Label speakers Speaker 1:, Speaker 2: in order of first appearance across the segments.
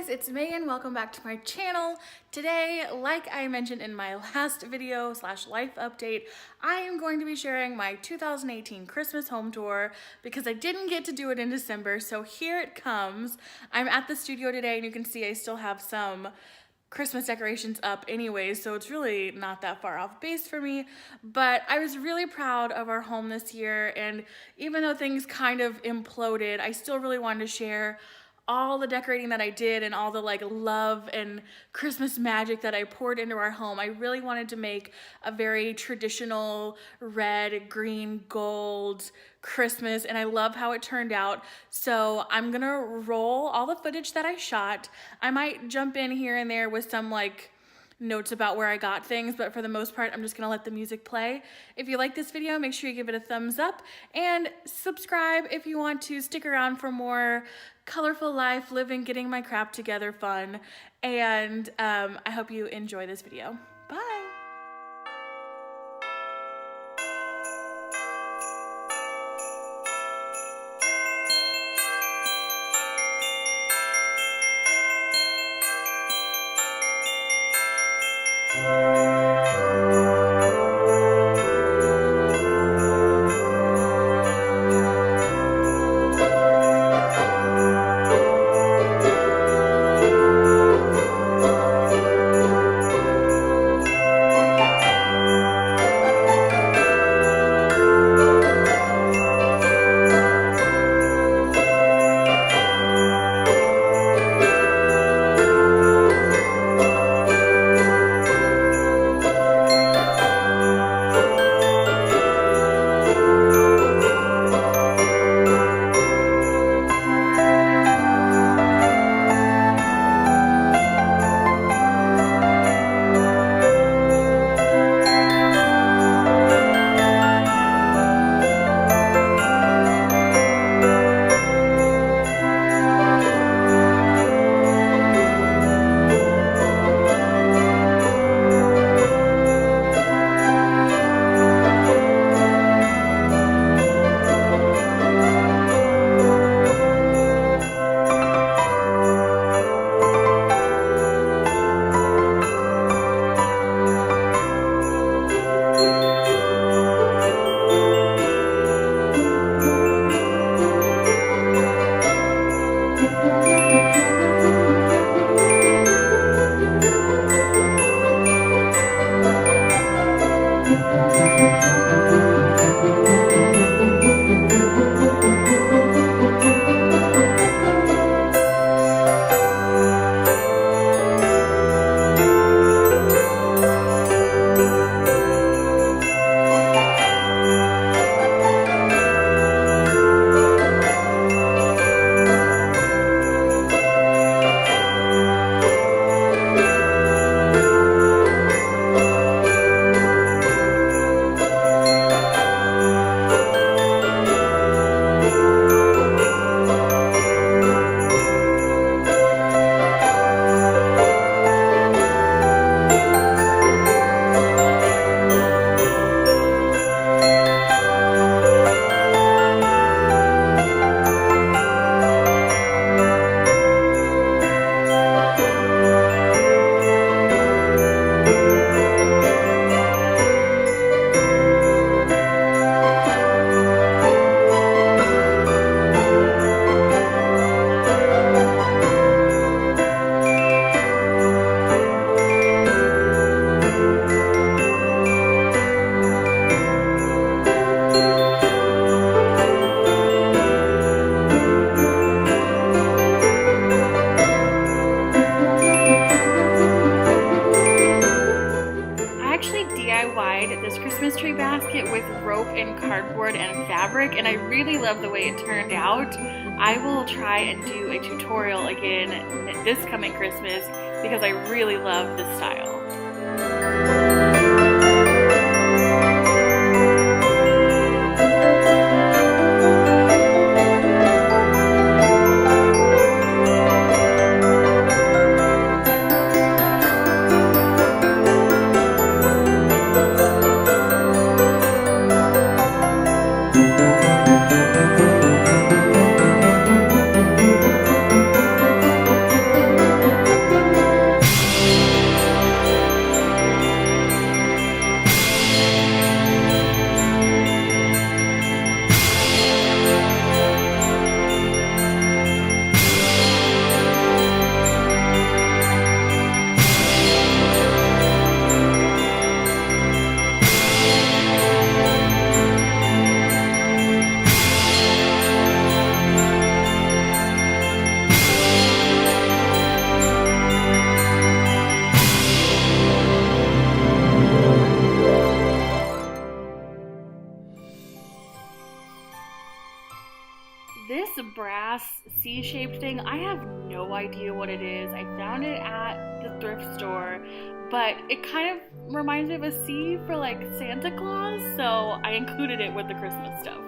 Speaker 1: it's Megan. Welcome back to my channel. Today, like I mentioned in my last video / life update, I am going to be sharing my 2018 Christmas home tour because I didn't get to do it in December, so here it comes. I'm at the studio today and you can see I still have some Christmas decorations up anyways, so it's really not that far off base for me, but I was really proud of our home this year, and even though things kind of imploded, I still really wanted to share all the decorating that I did and all the love and Christmas magic that I poured into our home. I really wanted to make a very traditional red, green, gold Christmas, and I love how it turned out. So I'm gonna roll all the footage that I shot. I might jump in here and there with some notes about where I got things, but for the most part, I'm just gonna let the music play. If you like this video, make sure you give it a thumbs up and subscribe if you want to stick around for more colorful life, living, getting my crap together fun. And I hope you enjoy this video. Bye. This Christmas tree basket with rope and cardboard and fabric, and I really love the way it turned out. I will try and do a tutorial again this coming Christmas because I really love this style. C-shaped thing. I have no idea what it is. I found it at the thrift store, but it kind of reminds me of a C for like Santa Claus, so I included it with the Christmas stuff.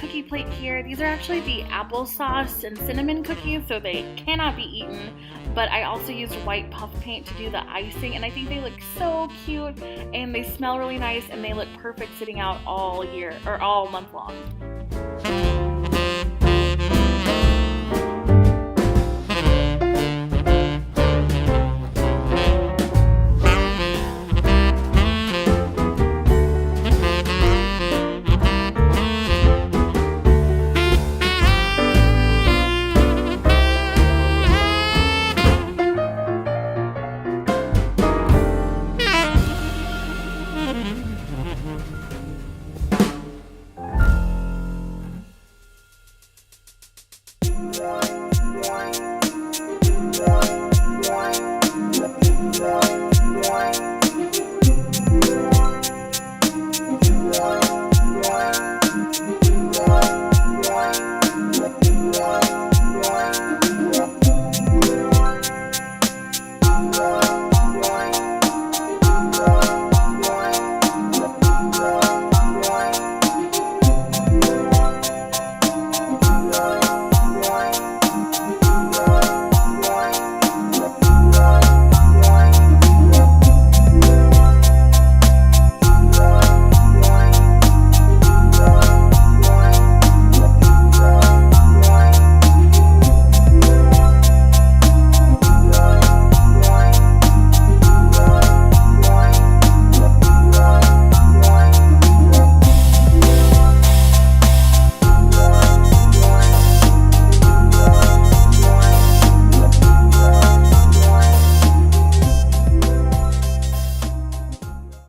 Speaker 1: cookie plate here. These are actually the applesauce and cinnamon cookies, so they cannot be eaten. But I also used white puff paint to do the icing, and I think they look so cute, and they smell really nice, and they look perfect sitting out all year, or all month long. you.